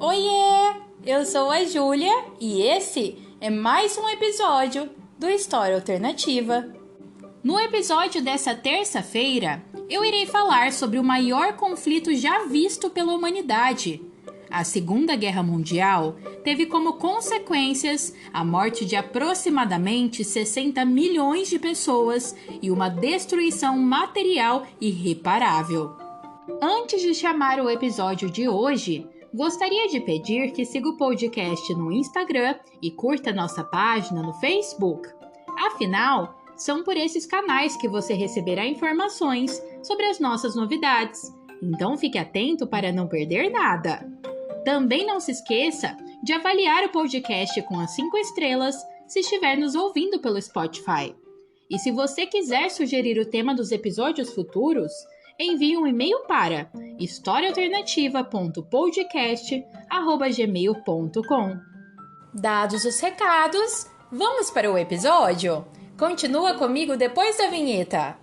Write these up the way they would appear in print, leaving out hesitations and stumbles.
Oiê! Eu sou a Júlia e esse é mais um episódio do História Alternativa. No episódio dessa terça-feira, eu irei falar sobre o maior conflito já visto pela humanidade. A Segunda Guerra Mundial teve como consequências a morte de aproximadamente 60 milhões de pessoas e uma destruição material irreparável. Antes de chamar o episódio de hoje, gostaria de pedir que siga o podcast no Instagram e curta nossa página no Facebook. Afinal, são por esses canais que você receberá informações sobre as nossas novidades. Então fique atento para não perder nada. Também não se esqueça de avaliar o podcast com as 5 estrelas se estiver nos ouvindo pelo Spotify. E se você quiser sugerir o tema dos episódios futuros, envie um e-mail para historiaalternativa.podcast@gmail.com. Dados os recados, vamos para o episódio? Continua comigo depois da vinheta.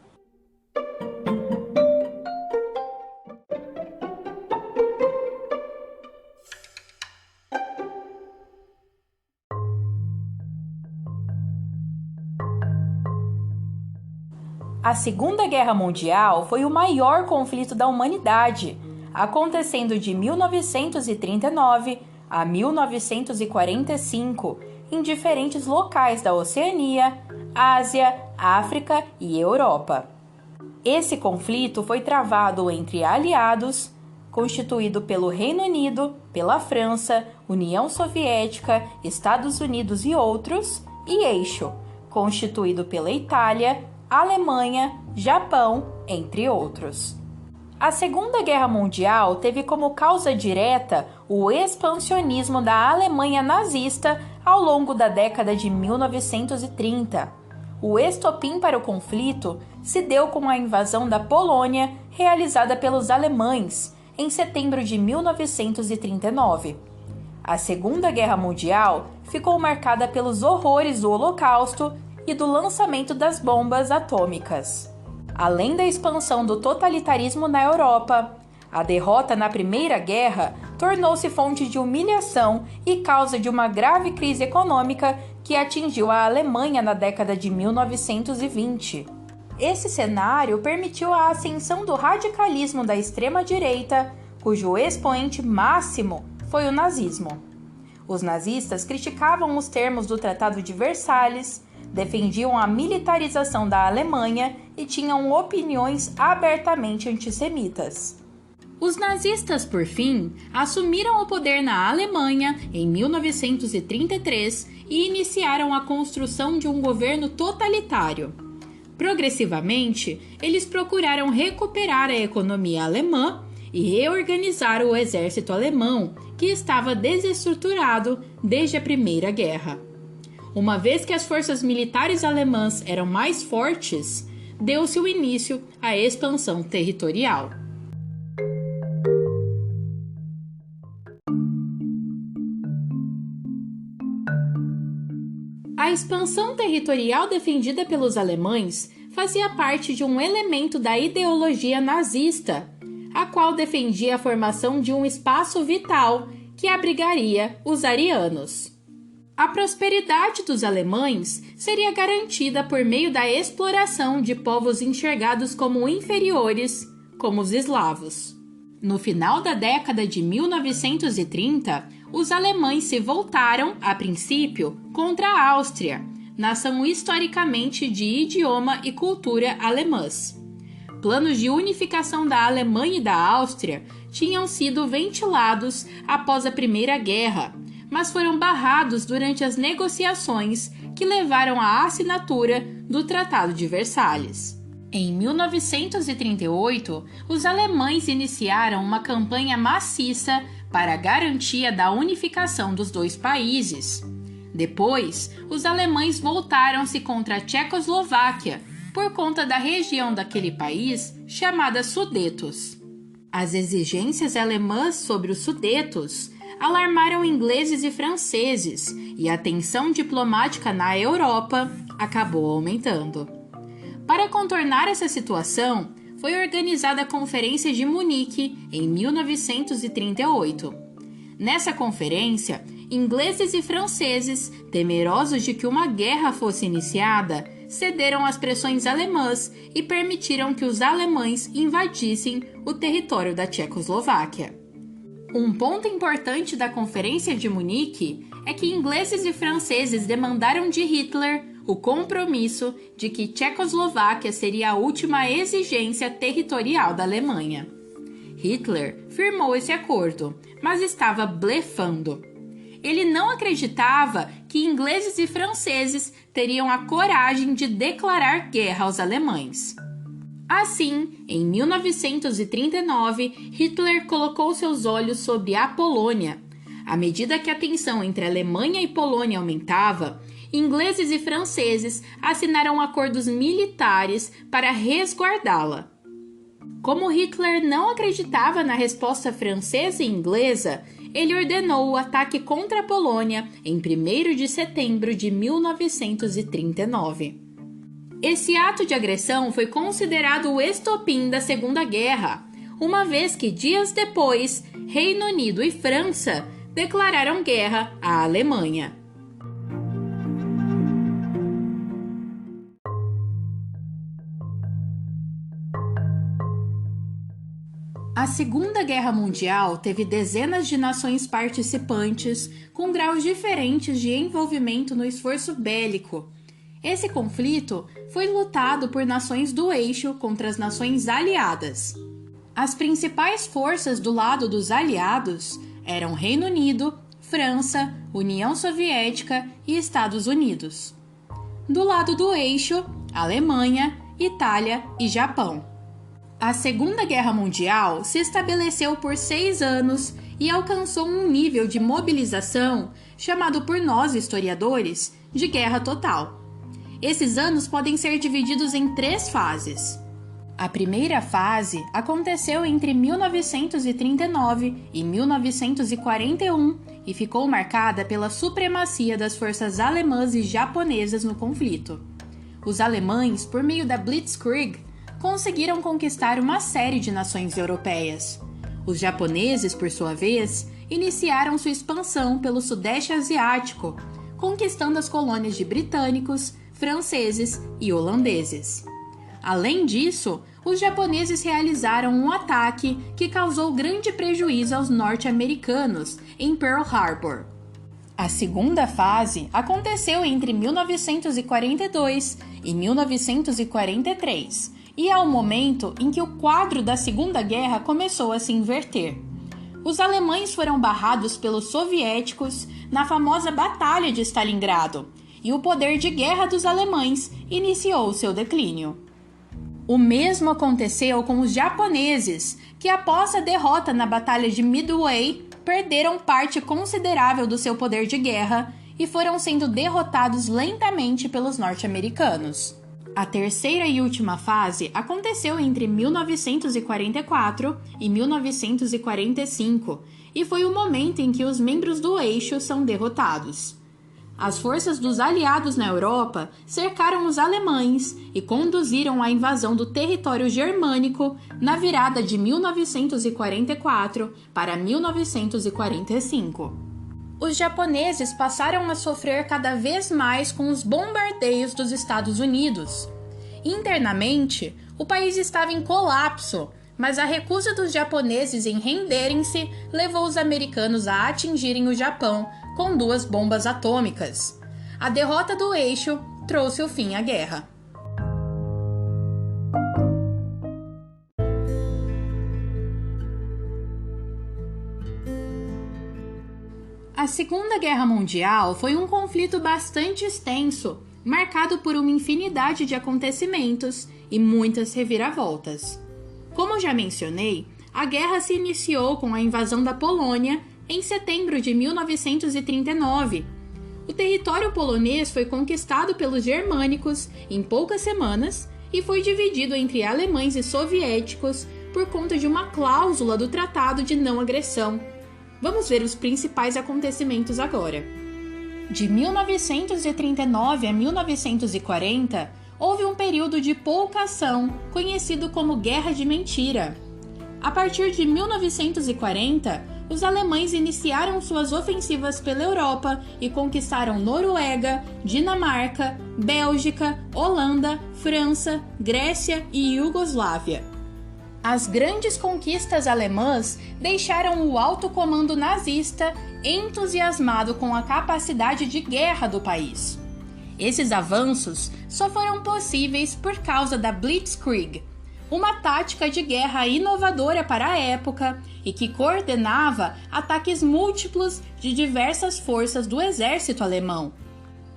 A Segunda Guerra Mundial foi o maior conflito da humanidade, acontecendo de 1939 a 1945, em diferentes locais da Oceania, Ásia, África e Europa. Esse conflito foi travado entre aliados, constituído pelo Reino Unido, pela França, União Soviética, Estados Unidos e outros, e eixo, constituído pela Itália, Alemanha, Japão, entre outros. A Segunda Guerra Mundial teve como causa direta o expansionismo da Alemanha nazista ao longo da década de 1930. O estopim para o conflito se deu com a invasão da Polônia realizada pelos alemães em setembro de 1939. A Segunda Guerra Mundial ficou marcada pelos horrores do Holocausto e do lançamento das bombas atômicas. Além da expansão do totalitarismo na Europa, a derrota na Primeira Guerra tornou-se fonte de humilhação e causa de uma grave crise econômica que atingiu a Alemanha na década de 1920. Esse cenário permitiu a ascensão do radicalismo da extrema-direita, cujo expoente máximo foi o nazismo. Os nazistas criticavam os termos do Tratado de Versalhes, defendiam a militarização da Alemanha e tinham opiniões abertamente antissemitas. Os nazistas, por fim, assumiram o poder na Alemanha em 1933 e iniciaram a construção de um governo totalitário. Progressivamente, eles procuraram recuperar a economia alemã e reorganizar o exército alemão, que estava desestruturado desde a Primeira Guerra. Uma vez que as forças militares alemãs eram mais fortes, deu-se o início à expansão territorial. A expansão territorial defendida pelos alemães fazia parte de um elemento da ideologia nazista, a qual defendia a formação de um espaço vital que abrigaria os arianos. A prosperidade dos alemães seria garantida por meio da exploração de povos enxergados como inferiores, como os eslavos. No final da década de 1930, os alemães se voltaram, a princípio, contra a Áustria, nação historicamente de idioma e cultura alemãs. Planos de unificação da Alemanha e da Áustria tinham sido ventilados após a Primeira Guerra, mas foram barrados durante as negociações que levaram à assinatura do Tratado de Versalhes. Em 1938, os alemães iniciaram uma campanha maciça para a garantia da unificação dos dois países. Depois, os alemães voltaram-se contra a Tchecoslováquia por conta da região daquele país chamada Sudetos. As exigências alemãs sobre os Sudetos alarmaram ingleses e franceses, e a tensão diplomática na Europa acabou aumentando. Para contornar essa situação, foi organizada a Conferência de Munique em 1938. Nessa conferência, ingleses e franceses, temerosos de que uma guerra fosse iniciada, cederam às pressões alemãs e permitiram que os alemães invadissem o território da Tchecoslováquia. Um ponto importante da Conferência de Munique é que ingleses e franceses demandaram de Hitler o compromisso de que Tchecoslováquia seria a última exigência territorial da Alemanha. Hitler firmou esse acordo, mas estava blefando. Ele não acreditava que ingleses e franceses teriam a coragem de declarar guerra aos alemães. Assim, em 1939, Hitler colocou seus olhos sobre a Polônia. À medida que a tensão entre Alemanha e Polônia aumentava, ingleses e franceses assinaram acordos militares para resguardá-la. Como Hitler não acreditava na resposta francesa e inglesa, ele ordenou o ataque contra a Polônia em 1º de setembro de 1939. Esse ato de agressão foi considerado o estopim da Segunda Guerra, uma vez que dias depois, Reino Unido e França declararam guerra à Alemanha. A Segunda Guerra Mundial teve dezenas de nações participantes com graus diferentes de envolvimento no esforço bélico. Esse conflito foi lutado por nações do eixo contra as nações aliadas. As principais forças do lado dos aliados eram Reino Unido, França, União Soviética e Estados Unidos. Do lado do eixo, Alemanha, Itália e Japão. A Segunda Guerra Mundial se estabeleceu por 6 anos e alcançou um nível de mobilização chamado por nós, historiadores, de guerra total. Esses anos podem ser divididos em 3 fases. A primeira fase aconteceu entre 1939 e 1941 e ficou marcada pela supremacia das forças alemãs e japonesas no conflito. Os alemães, por meio da Blitzkrieg, conseguiram conquistar uma série de nações europeias. Os japoneses, por sua vez, iniciaram sua expansão pelo Sudeste Asiático, conquistando as colônias de britânicos, franceses e holandeses. Além disso, os japoneses realizaram um ataque que causou grande prejuízo aos norte-americanos em Pearl Harbor. A segunda fase aconteceu entre 1942 e 1943, e é o momento em que o quadro da Segunda Guerra começou a se inverter. Os alemães foram barrados pelos soviéticos na famosa Batalha de Stalingrado, e o poder de guerra dos alemães iniciou seu declínio. O mesmo aconteceu com os japoneses, que após a derrota na Batalha de Midway, perderam parte considerável do seu poder de guerra e foram sendo derrotados lentamente pelos norte-americanos. A terceira e última fase aconteceu entre 1944 e 1945 e foi o momento em que os membros do eixo são derrotados. As forças dos aliados na Europa cercaram os alemães e conduziram a invasão do território germânico na virada de 1944 para 1945. Os japoneses passaram a sofrer cada vez mais com os bombardeios dos Estados Unidos. Internamente, o país estava em colapso, mas a recusa dos japoneses em renderem-se levou os americanos a atingirem o Japão com 2 bombas atômicas. A derrota do eixo trouxe o fim à guerra. A Segunda Guerra Mundial foi um conflito bastante extenso, marcado por uma infinidade de acontecimentos e muitas reviravoltas. Como já mencionei, a guerra se iniciou com a invasão da Polônia em setembro de 1939. O território polonês foi conquistado pelos germânicos em poucas semanas e foi dividido entre alemães e soviéticos por conta de uma cláusula do Tratado de Não Agressão. Vamos ver os principais acontecimentos agora. De 1939 a 1940, houve um período de pouca ação, conhecido como Guerra de Mentira. A partir de 1940, os alemães iniciaram suas ofensivas pela Europa e conquistaram Noruega, Dinamarca, Bélgica, Holanda, França, Grécia e Iugoslávia. As grandes conquistas alemãs deixaram o alto comando nazista entusiasmado com a capacidade de guerra do país. Esses avanços só foram possíveis por causa da Blitzkrieg, uma tática de guerra inovadora para a época e que coordenava ataques múltiplos de diversas forças do exército alemão.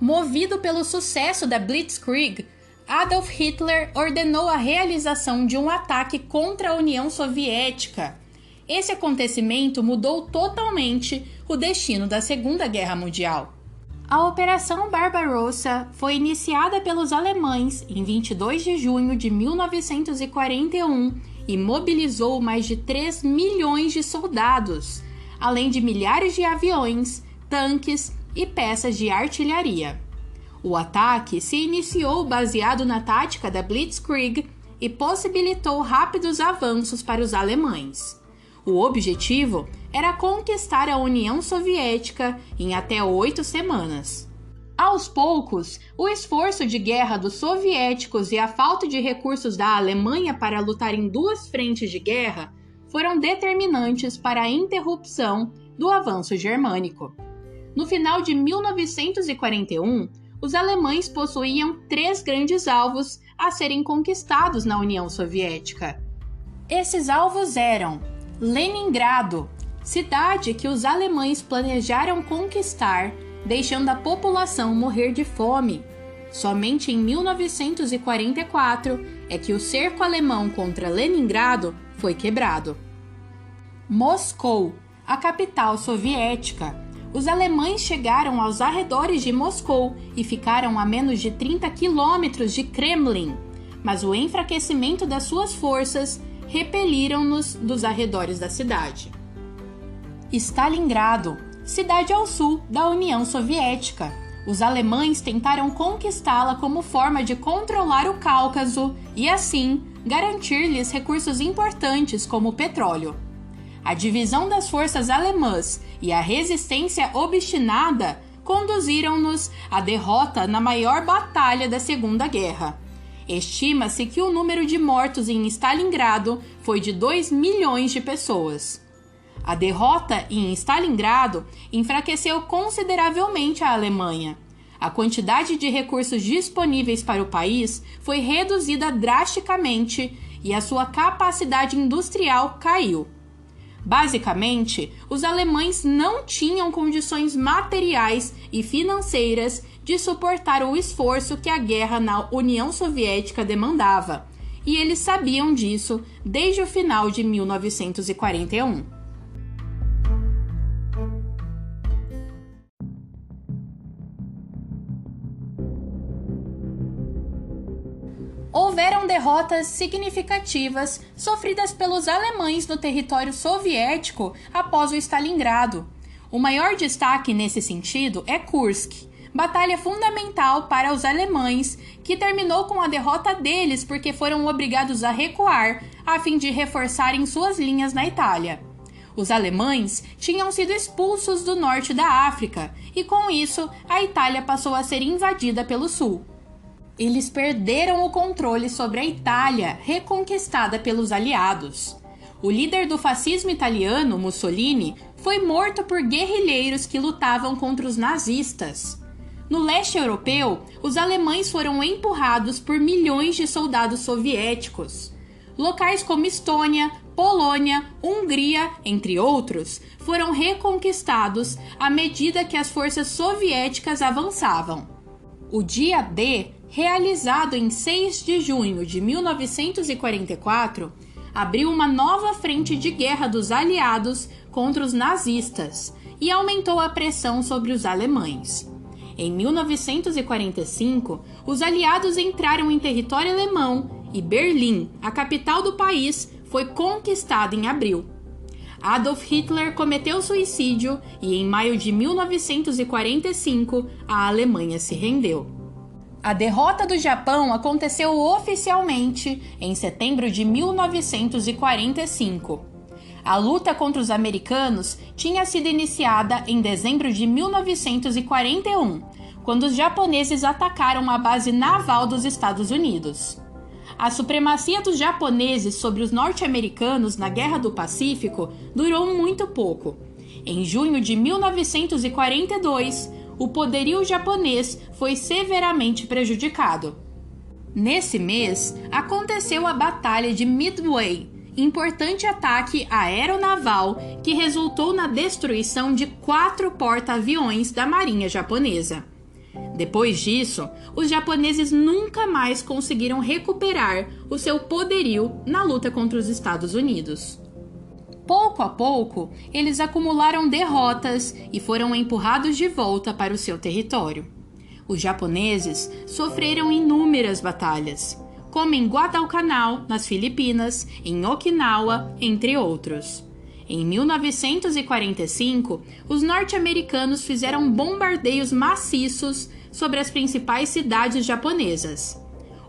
Movido pelo sucesso da Blitzkrieg, Adolf Hitler ordenou a realização de um ataque contra a União Soviética. Esse acontecimento mudou totalmente o destino da Segunda Guerra Mundial. A Operação Barbarossa foi iniciada pelos alemães em 22 de junho de 1941 e mobilizou mais de 3 milhões de soldados, além de milhares de aviões, tanques e peças de artilharia. O ataque se iniciou baseado na tática da Blitzkrieg e possibilitou rápidos avanços para os alemães. O objetivo era conquistar a União Soviética em até 8 semanas. Aos poucos, o esforço de guerra dos soviéticos e a falta de recursos da Alemanha para lutar em duas frentes de guerra foram determinantes para a interrupção do avanço germânico. No final de 1941, os alemães possuíam 3 grandes alvos a serem conquistados na União Soviética. Esses alvos eram Leningrado, cidade que os alemães planejaram conquistar, deixando a população morrer de fome. Somente em 1944 é que o cerco alemão contra Leningrado foi quebrado. Moscou, a capital soviética. Os alemães chegaram aos arredores de Moscou e ficaram a menos de 30 quilômetros de Kremlin, mas o enfraquecimento das suas forças repeliram-nos dos arredores da cidade. Stalingrado, cidade ao sul da União Soviética. Os alemães tentaram conquistá-la como forma de controlar o Cáucaso e, assim, garantir-lhes recursos importantes como o petróleo. A divisão das forças alemãs e a resistência obstinada conduziram-nos à derrota na maior batalha da Segunda Guerra. Estima-se que o número de mortos em Stalingrado foi de 2 milhões de pessoas. A derrota em Stalingrado enfraqueceu consideravelmente a Alemanha. A quantidade de recursos disponíveis para o país foi reduzida drasticamente e a sua capacidade industrial caiu. Basicamente, os alemães não tinham condições materiais e financeiras de suportar o esforço que a guerra na União Soviética demandava, e eles sabiam disso desde o final de 1941. Houveram derrotas significativas sofridas pelos alemães no território soviético após o Stalingrado. O maior destaque nesse sentido é Kursk, batalha fundamental para os alemães, que terminou com a derrota deles porque foram obrigados a recuar a fim de reforçarem suas linhas na Itália. Os alemães tinham sido expulsos do norte da África e, com isso, a Itália passou a ser invadida pelo sul. Eles perderam o controle sobre a Itália, reconquistada pelos aliados. O líder do fascismo italiano, Mussolini, foi morto por guerrilheiros que lutavam contra os nazistas. No leste europeu, os alemães foram empurrados por milhões de soldados soviéticos. Locais como Estônia, Polônia, Hungria, entre outros, foram reconquistados à medida que as forças soviéticas avançavam. O Dia D, realizado em 6 de junho de 1944, abriu uma nova frente de guerra dos aliados contra os nazistas e aumentou a pressão sobre os alemães. Em 1945, os aliados entraram em território alemão e Berlim, a capital do país, foi conquistada em abril. Adolf Hitler cometeu suicídio e, em maio de 1945, a Alemanha se rendeu. A derrota do Japão aconteceu oficialmente em setembro de 1945. A luta contra os americanos tinha sido iniciada em dezembro de 1941, quando os japoneses atacaram a base naval dos Estados Unidos. A supremacia dos japoneses sobre os norte-americanos na Guerra do Pacífico durou muito pouco. Em junho de 1942, o poderio japonês foi severamente prejudicado. Nesse mês, aconteceu a Batalha de Midway, importante ataque aeronaval que resultou na destruição de 4 porta-aviões da Marinha Japonesa. Depois disso, os japoneses nunca mais conseguiram recuperar o seu poderio na luta contra os Estados Unidos. Pouco a pouco, eles acumularam derrotas e foram empurrados de volta para o seu território. Os japoneses sofreram inúmeras batalhas, como em Guadalcanal, nas Filipinas, em Okinawa, entre outros. Em 1945, os norte-americanos fizeram bombardeios maciços sobre as principais cidades japonesas.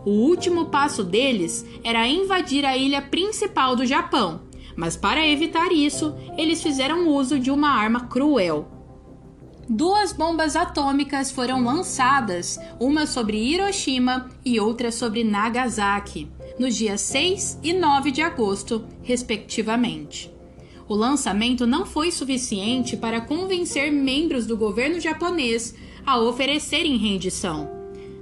O último passo deles era invadir a ilha principal do Japão, mas para evitar isso, eles fizeram uso de uma arma cruel. 2 bombas atômicas foram lançadas, uma sobre Hiroshima e outra sobre Nagasaki, nos dias 6 e 9 de agosto, respectivamente. O lançamento não foi suficiente para convencer membros do governo japonês a oferecerem rendição.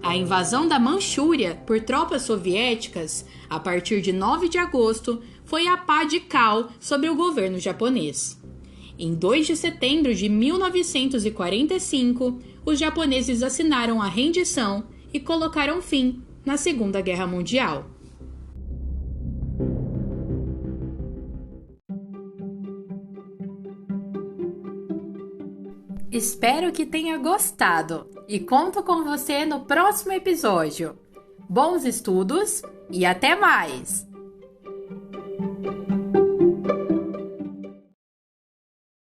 A invasão da Manchúria por tropas soviéticas, a partir de 9 de agosto, foi a pá de cal sobre o governo japonês. Em 2 de setembro de 1945, os japoneses assinaram a rendição e colocaram fim na Segunda Guerra Mundial. Espero que tenha gostado e conto com você no próximo episódio. Bons estudos e até mais!